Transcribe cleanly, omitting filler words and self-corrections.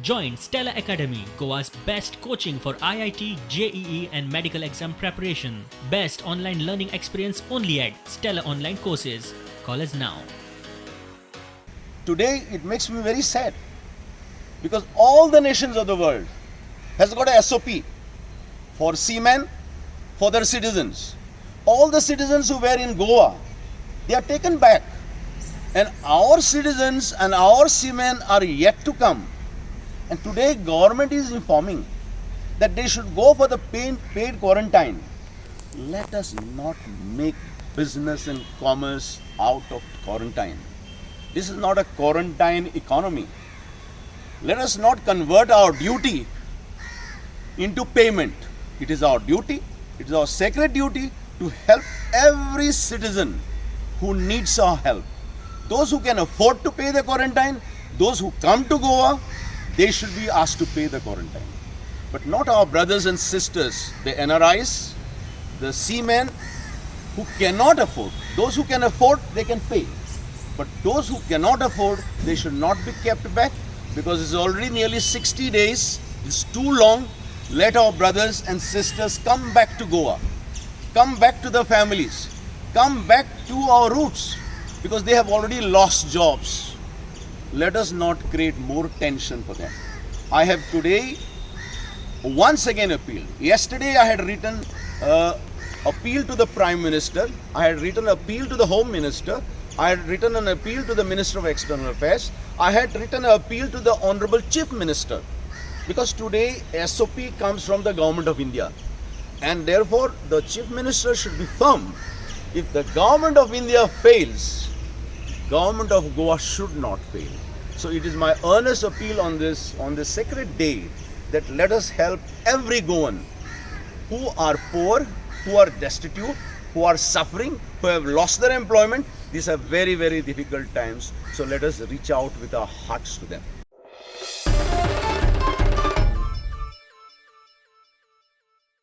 Join Stella Academy, Goa's best coaching for IIT, JEE and medical exam preparation. Best online learning experience only at Stella Online Courses. Call us now. Today it makes me very sad because all the nations of the world has got a SOP for seamen, for their citizens. All the citizens who were in Goa, they are taken back, and our citizens and our seamen are yet to come. And today government is informing that they should go for the paid quarantine. Let us not make business and commerce out of quarantine. This is not a quarantine economy. Let us not convert our duty into payment. It is our duty, it is our sacred duty to help every citizen who needs our help. Those who can afford to pay the quarantine, those who come to Goa, they should be asked to pay the quarantine. But not our brothers and sisters, the NRIs, the seamen who cannot afford. Those who can afford, they can pay. But those who cannot afford, they should not be kept back because it's already nearly 60 days. It's too long. Let our brothers and sisters come back to Goa. Come back to their families. Come back to our roots because they have already lost jobs. Let us not create more tension for them. I have today once again appealed. Yesterday I had written appeal to the Prime Minister. I had written appeal to the Home Minister. I had written an appeal to the Minister of External Affairs. I had written an appeal to the Honorable Chief Minister. Because today SOP comes from the Government of India. And therefore the Chief Minister should be firm. If the Government of India fails, Government of Goa should not fail. So it is my earnest appeal on this sacred day that let us help every Goan who are poor, who are destitute, who are suffering, who have lost their employment. These are very, very difficult times. So let us reach out with our hearts to them.